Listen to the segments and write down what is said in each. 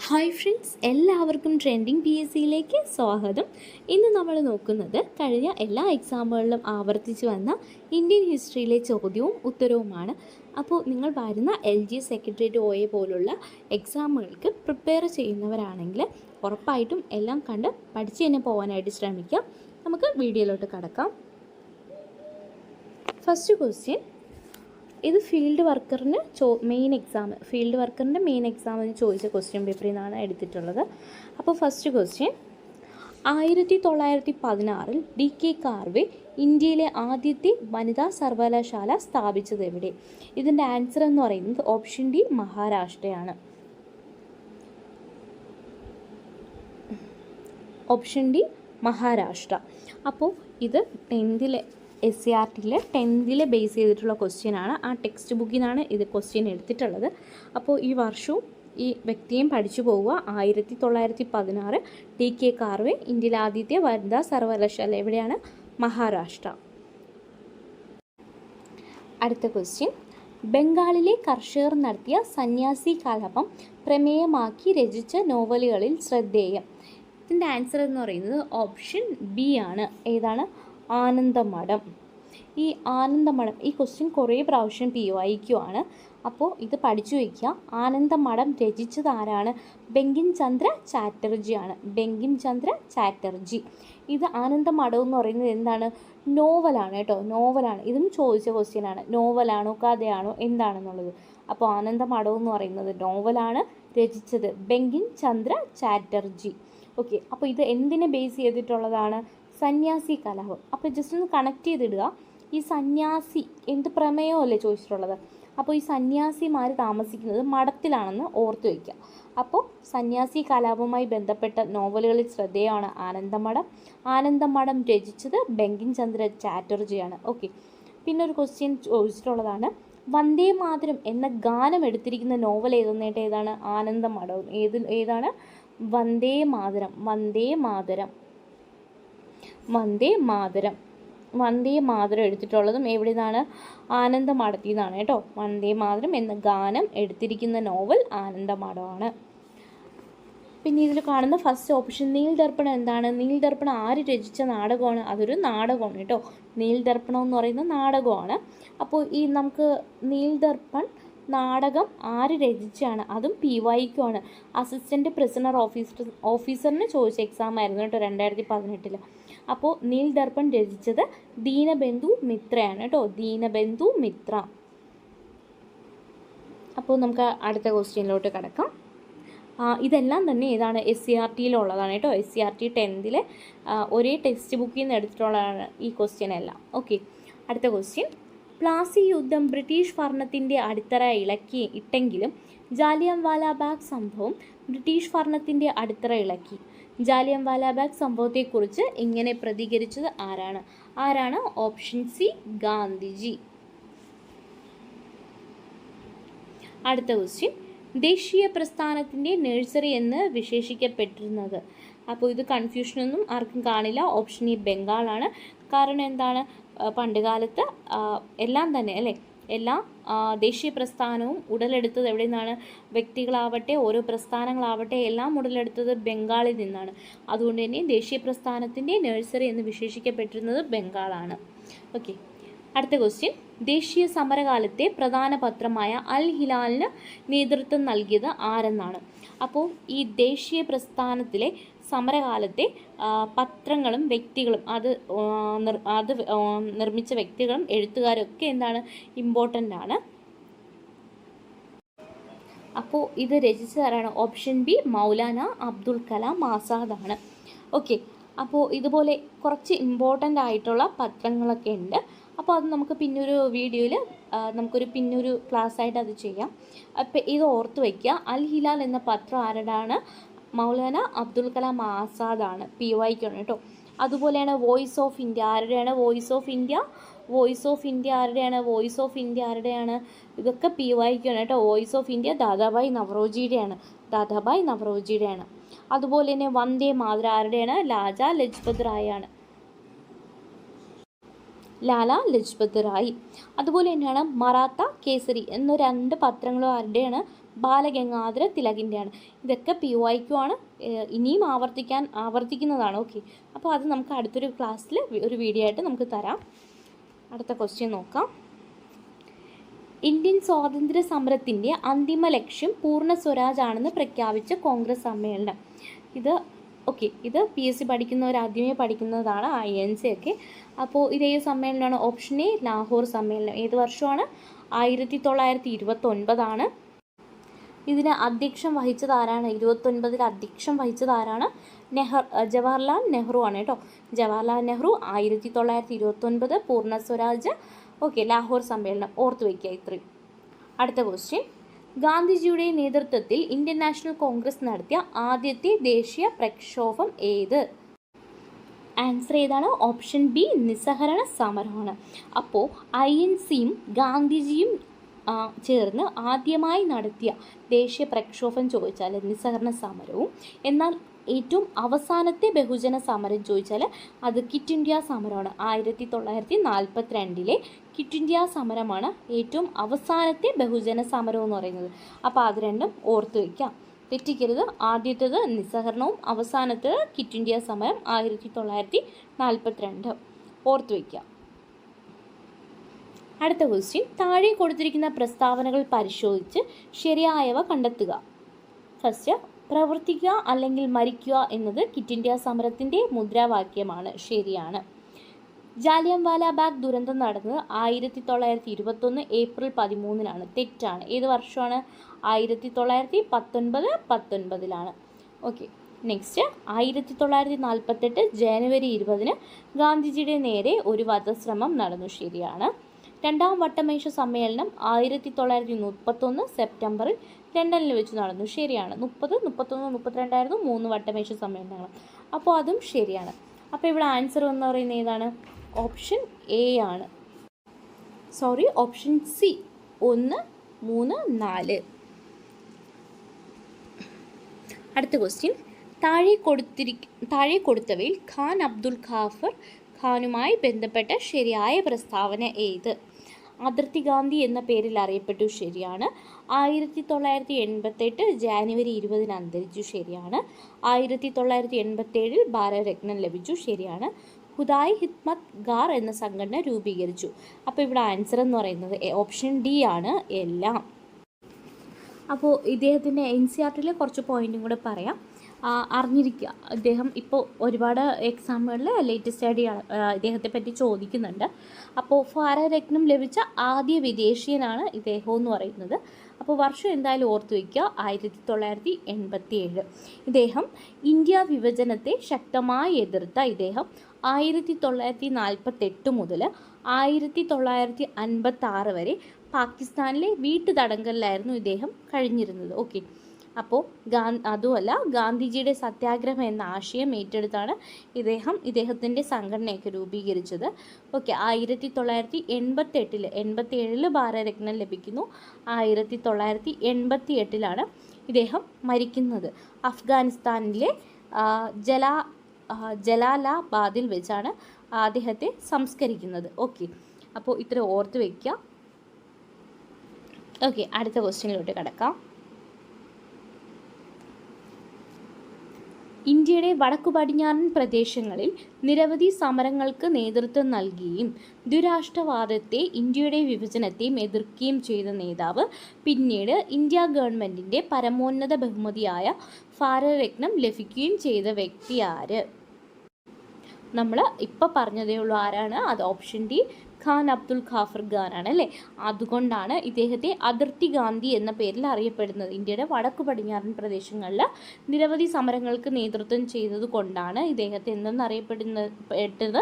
Hi friends, എല്ലാവർക്കും trending P S സിയിലേക്ക് സ്വാഗതം. ഇന്ന് നമ്മൾ നോക്കുന്നത് കഴിഞ്ഞ എല്ലാ എക്സാമുകളിലും ആവർത്തിച്ച് വന്ന ഇന്ത്യൻ ഹിസ്റ്ററിയിലെ ചോദ്യവും ഉത്തരവുമാണ്. അപ്പോൾ നിങ്ങൾ വരുന്ന LG സെക്രട്ടേറിയറ്റ് OA പോലുള്ള എക്സാമുകൾക്ക് പ്രിപ്പയർ ചെയ്യുന്നവരാണെങ്കിൽ ഉറപ്പായിട്ടും എല്ലാം കണ്ട് പഠിച്ച് തന്നെ പോകാനായിട്ട് ശ്രമിക്കാം. നമുക്ക് വീഡിയോയിലോട്ട് കടക്കാം. ഫസ്റ്റ് ക്വസ്റ്റ്യൻ, ഇത് ഫീൽഡ് വർക്കറിന് മെയിൻ എക്സാമിന് ചോദിച്ച ക്വസ്റ്റ്യൻ പേപ്പറിൽ നിന്നാണ് എടുത്തിട്ടുള്ളത്. അപ്പോൾ ഫസ്റ്റ് ക്വസ്റ്റ്യൻ, 1916 DK കാർവേ ഇന്ത്യയിലെ ആദ്യത്തെ വനിതാ സർവകലാശാല സ്ഥാപിച്ചത് എവിടെ? ഇതിൻ്റെ ആൻസർ എന്ന് പറയുന്നത് ഓപ്ഷൻ ഡി, മഹാരാഷ്ട്രയാണ്. Option D, Maharashtra. അപ്പോൾ ഇത് 10th SCRTയിലെ 10th ബേസ് ചെയ്തിട്ടുള്ള ക്വസ്റ്റ്യനാണ്. ആ ടെക്സ്റ്റ് ബുക്കിൽ നിന്നാണ് ഇത് ക്വസ്റ്റ്യൻ എടുത്തിട്ടുള്ളത്. അപ്പോൾ ഈ വർഷവും ഈ വ്യക്തിയും പഠിച്ചു പോവുക. 1916 DK കാർവേ ഇന്ത്യയിലെ ആദ്യത്തെ വനിതാ സർവകലാശാല എവിടെയാണ്? മഹാരാഷ്ട്ര. അടുത്ത ക്വസ്റ്റ്യൻ, ബംഗാളിലെ കർഷകർ നടത്തിയ സന്യാസി കലാപം പ്രമേയമാക്കി രചിച്ച നോവലുകളിൽ ശ്രദ്ധേയം. ഇതിൻ്റെ ആൻസർ എന്ന് പറയുന്നത് ഓപ്ഷൻ ബി ആണ്. ഏതാണ്? ആനന്ദമഠം. ഈ ആനന്ദമഠം, ഈ ക്വസ്റ്റ്യൻ കുറേ പ്രാവശ്യം PYQ ആണ്. അപ്പോൾ ഇത് പഠിച്ചു വയ്ക്കുക. ആനന്ദമഠം രചിച്ചത് ആരാണ്? ബങ്കിം ചന്ദ്ര ചാറ്റർജിയാണ്. ബങ്കിം ചന്ദ്ര ചാറ്റർജി. ഇത് ആനന്ദമഠം എന്ന് പറയുന്നത് എന്താണ്? നോവലാണ് കേട്ടോ, നോവലാണ്. ഇതും ചോദിച്ച ക്വസ്റ്റ്യനാണ്. നോവലാണോ കഥയാണോ എന്താണെന്നുള്ളത്. അപ്പോൾ ആനന്ദമഠം എന്ന് പറയുന്നത് നോവലാണ്. രചിച്ചത് ബങ്കിം ചന്ദ്ര ചാറ്റർജി. ഓക്കെ, അപ്പോൾ ഇത് എന്തിനെ ബേസ് ചെയ്തിട്ടുള്ളതാണ്? സന്യാസി കലാപം. അപ്പോൾ ജസ്റ്റ് ഒന്ന് കണക്ട് ചെയ്തിടുക. ഈ സന്യാസി എന്ത് പ്രമേയമല്ലേ ചോദിച്ചിട്ടുള്ളത്. അപ്പോൾ ഈ സന്യാസിമാർ താമസിക്കുന്നത് മഠത്തിലാണെന്ന് ഓർത്തു വയ്ക്കുക. അപ്പോൾ സന്യാസി കലാപവുമായി ബന്ധപ്പെട്ട നോവലുകളിൽ ശ്രദ്ധേയമാണ് ആനന്ദമഠം. ആനന്ദമഠം രചിച്ചത് ബങ്കിം ചന്ദ്ര ചാറ്റർജിയാണ്. ഓക്കെ, പിന്നെ ഒരു ക്വസ്റ്റ്യൻ ചോദിച്ചിട്ടുള്ളതാണ്, വന്ദേ മാതരം എന്ന ഗാനം എടുത്തിരിക്കുന്ന നോവൽ ഏതാണ്? ആനന്ദമഠം. ഏതാണ്? വന്ദേ മാതരം. വന്ദേ മാതരം. വന്ദേ മാതരം. വന്ദേ മാതരം എടുത്തിട്ടുള്ളതും എവിടെ നിന്നാണ്? ആനന്ദമഠത്തിൽ നിന്നാണ് കേട്ടോ. വന്ദേ മാതരം എന്ന ഗാനം എടുത്തിരിക്കുന്ന നോവൽ ആനന്ദമഠമാണ്. പിന്നെ ഇതിൽ കാണുന്ന ഫസ്റ്റ് ഓപ്ഷൻ നീൽദർപ്പണം എന്താണ്? നീൽദർപ്പണം ആര് രചിച്ച നാടകമാണ്? അതൊരു നാടകമാണ് കേട്ടോ. നീൽദർപ്പണം എന്ന് പറയുന്ന നാടകമാണ്. അപ്പോൾ ഈ നമുക്ക് നീൽദർപ്പൺ നാടകം ആര് രചിച്ചാണ്? അതും PYQ ആണ്. അസിസ്റ്റൻറ്റ് പ്രിസണർ ഓഫീസറിന് ചോദിച്ച എക്സാം ആയിരുന്നു കേട്ടോ 2018. അപ്പോൾ നീൽദർപ്പൺ രചിച്ചത് ദീനബന്ധു മിത്രയാണ് കേട്ടോ. ദീനബന്ധു മിത്ര. അപ്പോൾ നമുക്ക് അടുത്ത ക്വസ്റ്റ്യനിലോട്ട് കിടക്കാം. ഇതെല്ലാം തന്നെ ഏതാണ്? SCRTയിലുള്ളതാണ് കേട്ടോ. SCRT 10th ഒരേ ടെക്സ്റ്റ് ബുക്കിൽ നിന്ന് എടുത്തിട്ടുള്ളതാണ് ഈ ക്വസ്റ്റ്യൻ എല്ലാം. ഓക്കെ, അടുത്ത ക്വസ്റ്റ്യൻ, പ്ലാസി യുദ്ധം ബ്രിട്ടീഷ് ഭരണത്തിൻ്റെ അടിത്തറ ഇട്ടെങ്കിലും ജാലിയൻവാലാബാഗ് സംഭവം ബ്രിട്ടീഷ് ഭരണത്തിൻ്റെ അടിത്തറ ഇളക്കി. ജാലിയൻവാലാബാഗ് സംഭവത്തെക്കുറിച്ച് ഇങ്ങനെ പ്രതികരിച്ചത് ആരാണ്? Option C, Gandhiji. അടുത്ത ക്വസ്റ്റ്യൻ, ദേശീയ പ്രസ്ഥാനത്തിൻ്റെ നഴ്സറി എന്ന് വിശേഷിക്കപ്പെട്ടിരുന്നത്. അപ്പോൾ ഇത് കൺഫ്യൂഷനൊന്നും ആർക്കും കാണില്ല. ഓപ്ഷൻ ഈ, ബംഗാളാണ്. കാരണം എന്താണ്? പണ്ടുകാലത്ത് എല്ലാം തന്നെ അല്ലേ, എല്ലാ ദേശീയ പ്രസ്ഥാനവും ഉടലെടുത്തത് എവിടെ നിന്നാണ്? വ്യക്തികളാവട്ടെ ഓരോ പ്രസ്ഥാനങ്ങളാവട്ടെ എല്ലാം ഉടലെടുത്തത് ബംഗാളിൽ നിന്നാണ്. അതുകൊണ്ട് തന്നെ ദേശീയ പ്രസ്ഥാനത്തിൻ്റെ നഴ്സറി എന്ന് വിശേഷിക്കപ്പെട്ടിരുന്നത് ബംഗാളാണ്. ഓക്കെ, അടുത്ത ക്വസ്റ്റ്യൻ, ദേശീയ സമരകാലത്തെ പ്രധാന പത്രമായ അൽ ഹിലാലിന് നേതൃത്വം നൽകിയത് ആരെന്നാണ്? അപ്പോൾ ഈ ദേശീയ പ്രസ്ഥാനത്തിലെ സമരകാലത്തെ പത്രങ്ങളും വ്യക്തികളും അത് നിർമ്മിച്ച വ്യക്തികളും എഴുത്തുകാരും ഒക്കെ എന്താണ്? ഇമ്പോർട്ടൻ്റ് ആണ്. അപ്പോൾ ഇത് രചിച്ചതാരാണ്? ഓപ്ഷൻ ബി, മൗലാന അബ്ദുൽ കലാം ആസാദാണ്. ഓക്കെ, അപ്പോൾ ഇതുപോലെ കുറച്ച് ഇമ്പോർട്ടൻ്റ് ആയിട്ടുള്ള പത്രങ്ങളൊക്കെ ഉണ്ട്. അപ്പോൾ അത് നമുക്ക് പിന്നൊരു വീഡിയോയിൽ പിന്നൊരു ക്ലാസ്സായിട്ട് അത് ചെയ്യാം. അപ്പോൾ ഇത് ഓർത്ത് വയ്ക്കുക. അൽ ഹിലാൽ എന്ന പത്രം ആരുടെയാണ്? മൗലാന അബ്ദുൽ കലാം ആസാദാണ്. PYQ ആണ് കേട്ടോ. അതുപോലെയാണ് വോയിസ് ഓഫ് ഇന്ത്യ. ആരുടെയാണ് voice of India? Voice of India ആരുടെയാണ്? വോയിസ് ഓഫ് ഇന്ത്യ ആരുടെയാണ്? ഇതൊക്കെ PYQ ആണ് കേട്ടോ. വോയിസ് ഓഫ് ഇന്ത്യ ദാദാഭായ് നവറോജിയുടെയാണ്. അതുപോലെ തന്നെ വന്ദേ മാതരം ആരുടെയാണ്? ലാലാ ലജ്പത് റായ്. അതുപോലെ തന്നെയാണ് മറാത്ത കേസരി എന്ന 2 പത്രങ്ങളും ആരുടെയാണ്? ബാലഗംഗാധര തിലകിൻ്റെയാണ്. ഇതൊക്കെ PYQ ആണ്, ഇനിയും ആവർത്തിക്കുന്നതാണ്. ഓക്കെ, അപ്പോൾ അത് നമുക്ക് അടുത്തൊരു ക്ലാസ്സിൽ ഒരു വീഡിയോ ആയിട്ട് നമുക്ക് തരാം. അടുത്ത ക്വസ്റ്റ്യൻ നോക്കാം. ഇന്ത്യൻ സ്വാതന്ത്ര്യ സമരത്തിൻ്റെ അന്തിമ ലക്ഷ്യം പൂർണ്ണ സ്വരാജ് ആണെന്ന് പ്രഖ്യാപിച്ച കോൺഗ്രസ് സമ്മേളനം. ഇത് PSC പഠിക്കുന്നവർ ആദ്യമേ പഠിക്കുന്നതാണ്, INC ഒക്കെ. അപ്പോൾ ഇത് ഏത് സമ്മേളനമാണ്? ഓപ്ഷൻ എ ലാഹോർ സമ്മേളനം. ഏത് വർഷമാണ്? 1929 ഇതിന് അധ്യക്ഷം വഹിച്ചത് ആരാണ്? 29 അധ്യക്ഷം വഹിച്ചത് ആരാണ്? ജവഹർലാൽ നെഹ്റു ആണ് കേട്ടോ. ജവഹർലാൽ നെഹ്റു 1929 പൂർണ്ണ സ്വരാജ്. ലാഹോർ സമ്മേളനം ഓർത്തു വയ്ക്കുക ഇത്രയും. അടുത്ത ക്വസ്റ്റ്യൻ. ഗാന്ധിജിയുടെ നേതൃത്വത്തിൽ ഇന്ത്യൻ നാഷണൽ കോൺഗ്രസ് നടത്തിയ ആദ്യത്തെ ദേശീയ പ്രക്ഷോഭം ഏത്? ആൻസർ ഏതാണ്? ഓപ്ഷൻ ബി നിസ്സഹരണ സമരമാണ്. അപ്പോൾ INCയും ഗാന്ധിജിയും ചേർന്ന് ആദ്യമായി നടത്തിയ ദേശീയ പ്രക്ഷോഭം ചോദിച്ചാൽ നിസ്സഹരണ സമരവും, എന്നാൽ ഏറ്റവും അവസാനത്തെ ബഹുജന സമരം ചോദിച്ചാൽ അത് ക്വിറ്റ് ഇന്ത്യ സമരമാണ്. 1942 ക്വിറ്റ് ഇന്ത്യ സമരമാണ് ഏറ്റവും അവസാനത്തെ ബഹുജന സമരം എന്ന് പറയുന്നത്. അപ്പോൾ അത് രണ്ടും ഓർത്തു വയ്ക്കാം, തെറ്റിക്കരുത്. ആദ്യത്തേത് നിസ്സഹരണവും അവസാനത്തേത് ക്വിറ്റ് ഇന്ത്യ സമരം 1942 ഓർത്തു വയ്ക്കാം. അടുത്ത ക്വസ്റ്റ്യൻ. താഴെ കൊടുത്തിരിക്കുന്ന പ്രസ്താവനകൾ പരിശോധിച്ച് ശരിയായവ കണ്ടെത്തുക. ഫസ്റ്റ്, പ്രവർത്തിക്കുക അല്ലെങ്കിൽ മരിക്കുക എന്നത് ക്വിറ്റ് ഇന്ത്യ സമരത്തിൻ്റെ മുദ്രാവാക്യമാണ്. ശരിയാണ്. ജാലിയൻവാല ബാഗ് ദുരന്തം നടന്നത് 1921 ഏപ്രിൽ 13 തെറ്റാണ്. ഏത് വർഷമാണ്? 1919 ഓക്കെ. നെക്സ്റ്റ്, 1948 ജനുവരി 20 ഗാന്ധിജിയുടെ നേരെ ഒരു വധശ്രമം നടന്നു. ശരിയാണ്. രണ്ടാം വട്ടമേശ സമ്മേളനം 1931 സെപ്റ്റംബറിൽ ലണ്ടനിൽ വെച്ച് നടന്നു. ശരിയാണ്. 30, 31, 32 3 വട്ടമേശ സമ്മേളനങ്ങൾ. അപ്പോൾ അതും ശരിയാണ്. അപ്പോൾ ഇവിടെ ആൻസർ എന്ന് പറയുന്നത് ഏതാണ്? ഓപ്ഷൻ എ ആണ്. Option C 1, 3, 4. അടുത്ത ക്വസ്റ്റ്യൻ. താഴെ കൊടുത്തവയിൽ ഖാൻ അബ്ദുൽ ഖാഫർ ഖാനുമായി ബന്ധപ്പെട്ട ശരിയായ പ്രസ്താവന ഏത്? അതിർത്തി ഗാന്ധി എന്ന പേരിൽ അറിയപ്പെട്ടു. ശരിയാണ്. 1988 ജനുവരി 20 അന്തരിച്ചു. ശരിയാണ്. 1987 ഭാരതരത്നം ലഭിച്ചു. ശരിയാണ്. ഹുദായ് ഹിദ്മത്ത് ഗാർ എന്ന സംഘടന രൂപീകരിച്ചു. അപ്പോൾ ഇവിടെ ആൻസർ എന്ന് പറയുന്നത് ഓപ്ഷൻ ഡി ആണ് എല്ലാം. അപ്പോൾ ഇദ്ദേഹത്തിൻ്റെ NCERTയിൽ കുറച്ച് പോയിൻറ്റും കൂടെ പറയാം, അറിഞ്ഞിരിക്കുക. അദ്ദേഹം ഇപ്പോൾ ഒരുപാട് എക്സാമുകളിൽ ലേറ്റസ്റ്റ് ആയിട്ട് ഇദ്ദേഹത്തെ പറ്റി ചോദിക്കുന്നുണ്ട്. അപ്പോൾ ഭാരതരത്നം ലഭിച്ച ആദ്യ വിദേശീയനാണ് ഇദ്ദേഹം എന്ന് പറയുന്നത്. അപ്പോൾ വർഷം എന്തായാലും ഓർത്തു വയ്ക്കുക, 1987. ഇദ്ദേഹം ഇന്ത്യ വിഭജനത്തെ ശക്തമായി എതിർത്ത ഇദ്ദേഹം 1948 മുതൽ 1956 വരെ പാകിസ്ഥാനിലെ വീട്ടുതടങ്കലിലായിരുന്നു ഇദ്ദേഹം കഴിഞ്ഞിരുന്നത്. ഓക്കെ. അപ്പോൾ അതുമല്ല, ഗാന്ധിജിയുടെ സത്യാഗ്രഹം എന്ന ആശയം ഏറ്റെടുത്താണ് ഇദ്ദേഹത്തിൻ്റെ സംഘടനയൊക്കെ രൂപീകരിച്ചത്. ഓക്കെ. 1987 ഭാരതരത്നം ലഭിക്കുന്നു. 1988 ഇദ്ദേഹം മരിക്കുന്നത്. അഫ്ഗാനിസ്ഥാനിലെ ജലാലാബാദിൽ വെച്ചാണ് അദ്ദേഹത്തെ സംസ്കരിക്കുന്നത്. ഓക്കെ. അപ്പോൾ ഇത്ര ഓർത്ത് വയ്ക്കുക. ഓക്കെ, അടുത്ത ക്വസ്റ്റ്യനിലോട്ട് കിടക്കാം. ഇന്ത്യയുടെ വടക്കു പടിഞ്ഞാറൻ പ്രദേശങ്ങളിൽ നിരവധി സമരങ്ങൾക്ക് നേതൃത്വം നൽകുകയും ദ്വിരാഷ്ട്രവാദത്തെ ഇന്ത്യയുടെ വിഭജനത്തെയും എതിർക്കുകയും ചെയ്ത നേതാവ്, പിന്നീട് ഇന്ത്യ ഗവൺമെൻറ്റിൻ്റെ പരമോന്നത ബഹുമതിയായ ഭാരതരത്നം ലഭിക്കുകയും ചെയ്ത വ്യക്തി ആര്? നമ്മൾ ഇപ്പോൾ പറഞ്ഞതേ ഉള്ളൂ. ആരാണ് അത്? ഓപ്ഷൻ ഡി ഖാൻ അബ്ദുൽ ഖാഫർ ഖാനാണ് അല്ലേ. അതുകൊണ്ടാണ് ഇദ്ദേഹത്തെ അതിർത്തി ഗാന്ധി എന്ന പേരിൽ അറിയപ്പെടുന്നത്. ഇന്ത്യയുടെ വടക്കു പടിഞ്ഞാറൻ പ്രദേശങ്ങളിൽ നിരവധി സമരങ്ങൾക്ക് നേതൃത്വം ചെയ്തത് കൊണ്ടാണ് ഇദ്ദേഹത്തെ എന്തെന്നറിയപ്പെടുന്നത്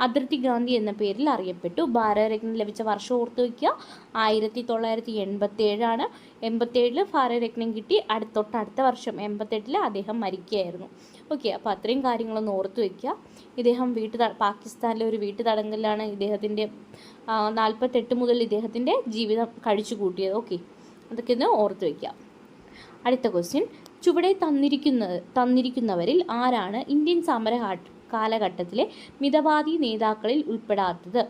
അതിർത്തി ഗാന്ധി എന്ന പേരിൽ അറിയപ്പെട്ടു. ഭാരതരത്നം ലഭിച്ച വർഷം ഓർത്തു വയ്ക്കുക, 1987 87 ഭാരതരത്നം കിട്ടി. അടുത്ത വർഷം 88 അദ്ദേഹം മരിക്കുകയായിരുന്നു. ഓക്കെ. അപ്പോൾ അത്രയും കാര്യങ്ങളൊന്ന് ഓർത്തു വയ്ക്കുക. ഇദ്ദേഹം പാകിസ്ഥാനിലെ ഒരു വീട്ടുതടങ്കലിലാണ് ഇദ്ദേഹത്തിൻ്റെ 48 മുതൽ ഇദ്ദേഹത്തിൻ്റെ ജീവിതം കഴിച്ചു കൂട്ടിയത്. ഓക്കെ, അതൊക്കെ ഒന്ന് ഓർത്തു വയ്ക്കുക. അടുത്ത ക്വസ്റ്റ്യൻ. ചുവടെ തന്നിരിക്കുന്നവരിൽ ആരാണ് ഇന്ത്യൻ സമര കാലഘട്ടത്തിലെ മിതവാദി നേതാക്കളിൽ ഉൾപ്പെടാത്തത്?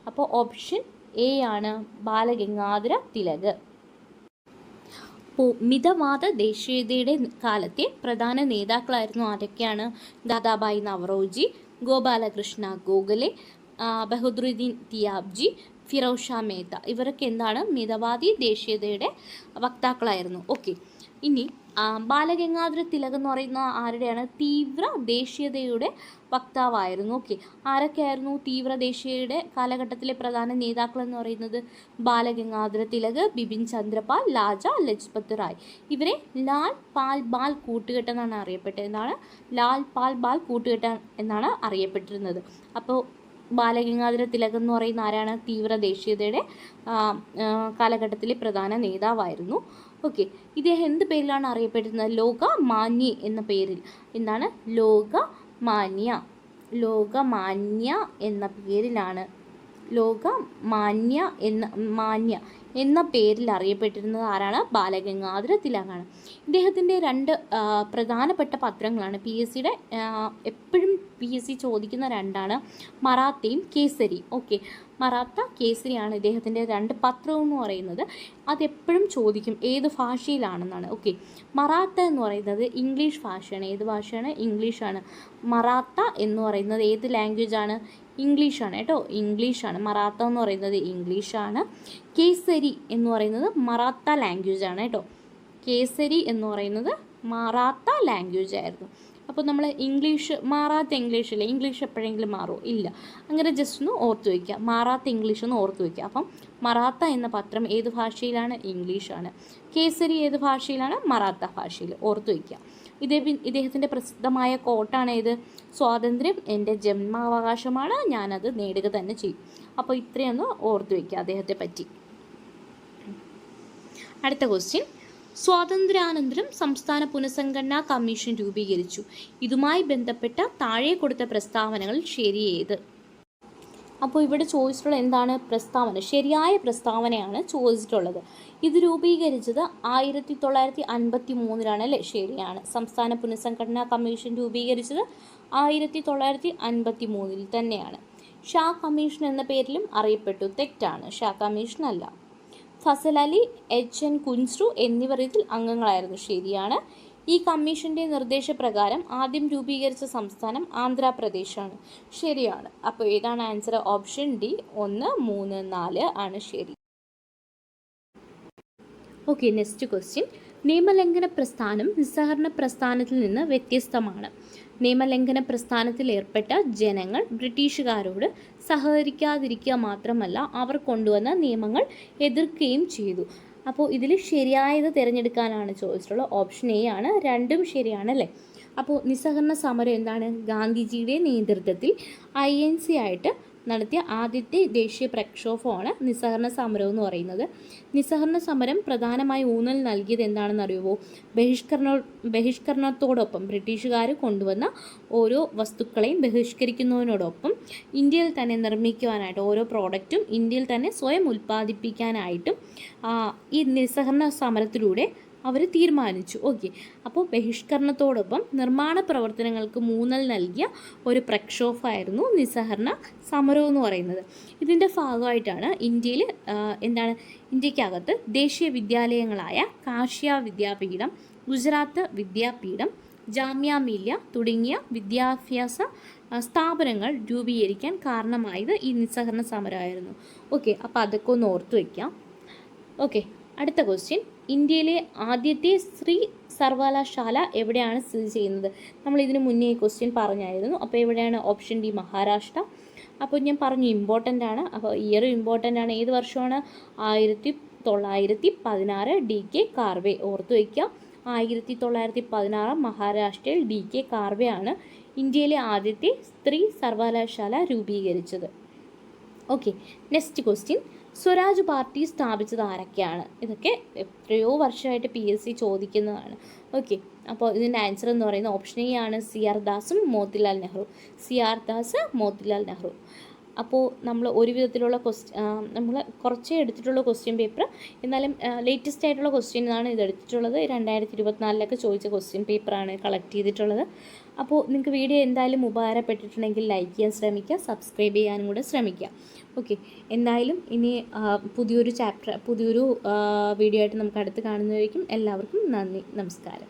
അപ്പോൾ ഓപ്ഷൻ എ ആണ് ബാലഗംഗാധര തിലക്. അപ്പോൾ മിതവാദ ദേശീയതയുടെ കാലത്തെ പ്രധാന നേതാക്കളായിരുന്നു ആരൊക്കെയാണ്? ദാദാഭായ് നവറോജി, ഗോപാലകൃഷ്ണ ഗോഖലെ, ബഹദുറുദ്ദീൻ തിയാബ്ജി, ഫിറോസ് ഷാ മേത്ത. ഇവരൊക്കെ എന്താണ്? മിതവാദി ദേശീയതയുടെ വക്താക്കളായിരുന്നു. ഓക്കെ, ഇനി ബാലഗംഗാധര തിലക് എന്ന് പറയുന്ന ആരുടെയാണ്? തീവ്ര ദേശീയതയുടെ വക്താവായിരുന്നു. ഓക്കെ, ആരൊക്കെയായിരുന്നു തീവ്ര ദേശീയതയുടെ കാലഘട്ടത്തിലെ പ്രധാന നേതാക്കൾ എന്ന് പറയുന്നത്? ബാലഗംഗാധര തിലക്, ബിപിൻ ചന്ദ്രപാൽ, ലാജ ലജ്പത് റായ്. ഇവരെ ലാൽ പാൽ ബാൽ കൂട്ടുകെട്ട് എന്നാണ് അറിയപ്പെട്ടത്. എന്താണ്? ലാൽ പാൽ ബാൽ കൂട്ടുകെട്ട് എന്നാണ് അറിയപ്പെട്ടിരുന്നത്. അപ്പോൾ ബാലഗംഗാധര തിലക് എന്ന് പറയുന്ന ആരാണ്? തീവ്ര ദേശീയതയുടെ കാലഘട്ടത്തിലെ പ്രധാന നേതാവായിരുന്നു. ഓക്കെ, ഇദ്ദേഹം എന്ത് പേരിലാണ് അറിയപ്പെടുന്നത്? ലോകമാന്യ എന്ന പേരിൽ. എന്താണ്? ലോകമാന്യ എന്ന പേരിലാണ്. മാന്യ എന്ന പേരിൽ അറിയപ്പെട്ടിരുന്നത് ആരാണ്? ബാലഗംഗാധര തിലകാണ്. ഇദ്ദേഹത്തിൻ്റെ രണ്ട് പ്രധാനപ്പെട്ട പത്രങ്ങളാണ് PSCയുടെ എപ്പോഴും PSC ചോദിക്കുന്ന രണ്ടാണ്, മറാത്തയും കേസരി. ഓക്കെ, മറാത്ത കേസരിയാണ് ഇദ്ദേഹത്തിൻ്റെ രണ്ട് പത്രം എന്ന് പറയുന്നത്. അതെപ്പോഴും ചോദിക്കും ഏത് ഭാഷയിലാണെന്നാണ്. ഓക്കെ, മറാത്ത എന്ന് പറയുന്നത് ഇംഗ്ലീഷ് ഭാഷയാണ്. ഏത് ഭാഷയാണ്? ഇംഗ്ലീഷാണ്. മറാത്ത എന്ന് പറയുന്നത് ഏത് ലാംഗ്വേജാണ്? ഇംഗ്ലീഷാണ് കേട്ടോ, ഇംഗ്ലീഷാണ്. മറാത്ത എന്ന് പറയുന്നത് ഇംഗ്ലീഷാണ്. കേസരി എന്ന് പറയുന്നത് മറാത്ത ലാംഗ്വേജാണ് കേട്ടോ. കേസരി എന്ന് പറയുന്നത് മറാത്ത ലാംഗ്വേജ് ആയിരുന്നു. അപ്പോൾ നമ്മൾ ഇംഗ്ലീഷ് മാറാത്ത ഇംഗ്ലീഷില്ല, ഇംഗ്ലീഷ് എപ്പോഴെങ്കിലും മാറുമോ? ഇല്ല. അങ്ങനെ ജസ്റ്റ് ഒന്ന് ഓർത്ത് വയ്ക്കുക, മാറാത്ത ഇംഗ്ലീഷ് ഒന്ന് ഓർത്ത് വയ്ക്കുക. അപ്പം മറാത്ത എന്ന പത്രം ഏത് ഭാഷയിലാണ്? ഇംഗ്ലീഷാണ്. കേസരി ഏത് ഭാഷയിലാണ്? മറാത്ത ഭാഷയിൽ. ഓർത്ത് വയ്ക്കുക. ഇദ്ദേഹത്തിൻ്റെ പ്രസിദ്ധമായ കോട്ടാണ് ഏത്? സ്വാതന്ത്ര്യം എൻ്റെ ജന്മാവകാശമാണ്, ഞാനത് നേടുക തന്നെ ചെയ്യും. അപ്പോൾ ഇത്രയൊന്ന് ഓർത്ത് വയ്ക്കുക അദ്ദേഹത്തെ പറ്റി. അടുത്ത ക്വസ്റ്റ്യൻ, സ്വാതന്ത്ര്യാനന്തരം സംസ്ഥാന പുനഃസംഘടനാ കമ്മീഷൻ രൂപീകരിച്ചു. ഇതുമായി ബന്ധപ്പെട്ട താഴെ കൊടുത്ത പ്രസ്താവനകൾ ശരിയേത്? അപ്പോൾ ഇവിടെ ചോദിച്ചിട്ടുള്ള എന്താണ്? പ്രസ്താവന. ശരിയായ പ്രസ്താവനയാണ് ചോദിച്ചിട്ടുള്ളത്. ഇത് രൂപീകരിച്ചത് 1953 അല്ലേ? ശരിയാണ്. സംസ്ഥാന പുനഃസംഘടനാ കമ്മീഷൻ രൂപീകരിച്ചത് 1953 തന്നെയാണ്. ഷാ കമ്മീഷൻ എന്ന പേരിലും അറിയപ്പെട്ടു. തെറ്റാണ്, ഷാ കമ്മീഷൻ അല്ല. ഫസൽ അലി, HN കുൻസ്രു എന്നിവർ ഇതിൽ അംഗങ്ങളായിരുന്നു. ശരിയാണ്. ഈ കമ്മീഷൻ്റെ നിർദ്ദേശപ്രകാരം ആദ്യം രൂപീകരിച്ച സംസ്ഥാനം ആന്ധ്രാപ്രദേശാണ്. ശരിയാണ്. അപ്പോൾ ഏതാണ് ആൻസർ? ഓപ്ഷൻ ഡി 1, 3, 4 ആണ് ശരി. ഓക്കെ, നെക്സ്റ്റ് ക്വസ്റ്റ്യൻ, നിയമലംഘന പ്രസ്ഥാനം നിസ്സഹകരണ പ്രസ്ഥാനത്തിൽ നിന്ന് വ്യത്യസ്തമാണ്. നിയമലംഘന പ്രസ്ഥാനത്തിൽ ഏർപ്പെട്ട ജനങ്ങൾ ബ്രിട്ടീഷുകാരോട് സഹകരിക്കാതിരിക്കുക മാത്രമല്ല, അവർ കൊണ്ടുവന്ന നിയമങ്ങൾ എതിർക്കുകയും ചെയ്തു. അപ്പോൾ ഇതിൽ ശരിയായത് തിരഞ്ഞെടുക്കാനാണ് ചോദിച്ചിട്ടുള്ളത്. ഓപ്ഷൻ എ ആണ്. രണ്ടും ശരിയാണല്ലേ? അപ്പോൾ നിസ്സഹകരണ സമരം എന്താണ്? ഗാന്ധിജിയുടെ നേതൃത്വത്തിൽ INC ആയിട്ട് നടത്തിയ ആദ്യത്തെ ദേശീയ പ്രക്ഷോഭമാണ് നിസ്സഹകരണ സമരം എന്ന് പറയുന്നത്. നിസ്സഹകരണ സമരം പ്രധാനമായി ഊന്നൽ നൽകിയത് എന്താണെന്ന് അറിയുമോ? ബഹിഷ്കരണത്തോടൊപ്പം ബ്രിട്ടീഷുകാർ കൊണ്ടുവന്ന ഓരോ വസ്തുക്കളെയും ബഹിഷ്കരിക്കുന്നതിനോടൊപ്പം ഇന്ത്യയിൽ തന്നെ നിർമ്മിക്കുവാനായിട്ട് ഓരോ പ്രോഡക്റ്റും ഇന്ത്യയിൽ തന്നെ സ്വയം ഉൽപ്പാദിപ്പിക്കാനായിട്ടും ഈ നിസ്സഹകരണ സമരത്തിലൂടെ അവർ തീരുമാനിച്ചു. ഓക്കെ, അപ്പോൾ ബഹിഷ്കരണത്തോടൊപ്പം നിർമ്മാണ പ്രവർത്തനങ്ങൾക്ക് ഊന്നൽ നൽകിയ ഒരു പ്രക്ഷോഭമായിരുന്നു നിസ്സഹകരണ സമരം എന്ന് പറയുന്നത്. ഇതിൻ്റെ ഭാഗമായിട്ടാണ് ഇന്ത്യക്കകത്ത് ദേശീയ വിദ്യാലയങ്ങളായ കാഷ്യ വിദ്യാപീഠം, ഗുജറാത്ത് വിദ്യാപീഠം, ജാമ്യ മില്യ തുടങ്ങിയ വിദ്യാഭ്യാസ സ്ഥാപനങ്ങൾ രൂപീകരിക്കാൻ കാരണമായത് ഈ നിസ്സഹകരണ സമരമായിരുന്നു. ഓക്കെ, അപ്പോൾ അതൊക്കെ ഒന്ന് ഓർത്തു വയ്ക്കാം. ഓക്കെ, അടുത്ത ക്വസ്റ്റ്യൻ, ഇന്ത്യയിലെ ആദ്യത്തെ സ്ത്രീ സർവകലാശാല എവിടെയാണ് സ്ഥിതി ചെയ്യുന്നത്? നമ്മൾ ഇതിന് മുന്നേ ഈ ക്വസ്റ്റ്യൻ പറഞ്ഞായിരുന്നു. അപ്പോൾ എവിടെയാണ്? Option D Maharashtra. അപ്പോൾ ഞാൻ പറഞ്ഞു ഇമ്പോർട്ടൻ്റ് ആണ്. അപ്പോൾ ഇയറും ഇമ്പോർട്ടൻ്റ് ആണ്. ഏത് വർഷമാണ്? 1916. DK കാർവേ. ഓർത്തു വയ്ക്കുക, 1916 മഹാരാഷ്ട്രയിൽ DK കാർവേ ആണ് ഇന്ത്യയിലെ ആദ്യത്തെ സ്ത്രീ സർവകലാശാല രൂപീകരിച്ചത്. Okay, next question, Swaraj party സ്ഥാപിച്ചത് ആരൊക്കെയാണ്? ഇതൊക്കെ എത്രയോ വർഷമായിട്ട് PSC ചോദിക്കുന്നതാണ്. ഓക്കെ, അപ്പോൾ ഇതിൻ്റെ ആൻസർ എന്ന് പറയുന്നത് ഓപ്ഷൻ എ ആണ്. CR ദാസും മോത്തിലാൽ നെഹ്റു. CR ദാസ്, മോത്തിലാൽ നെഹ്റു. അപ്പോൾ നമ്മൾ ഒരു വിധത്തിലുള്ള നമ്മൾ കുറച്ചേ എടുത്തിട്ടുള്ള ക്വസ്റ്റ്യൻ പേപ്പർ, എന്നാലും ലേറ്റസ്റ്റ് ആയിട്ടുള്ള ക്വസ്റ്റ്യനാണ് ഇത് എടുത്തിട്ടുള്ളത്. 2024 ചോദിച്ച ക്വസ്റ്റ്യൻ പേപ്പറാണ് കളക്ട് ചെയ്തിട്ടുള്ളത്. അപ്പോൾ നിങ്ങൾക്ക് വീഡിയോ എന്തായാലും ഉപകാരപ്പെട്ടിട്ടുണ്ടെങ്കിൽ ലൈക്ക് ചെയ്യാൻ ശ്രമിക്കുക, സബ്സ്ക്രൈബ് ചെയ്യാനും കൂടെ ശ്രമിക്കുക. ഓക്കെ, എന്തായാലും ഇനി പുതിയൊരു വീഡിയോ ആയിട്ട് നമുക്ക് അടുത്ത് കാണുന്നതായിരിക്കും. എല്ലാവർക്കും നന്ദി, നമസ്കാരം.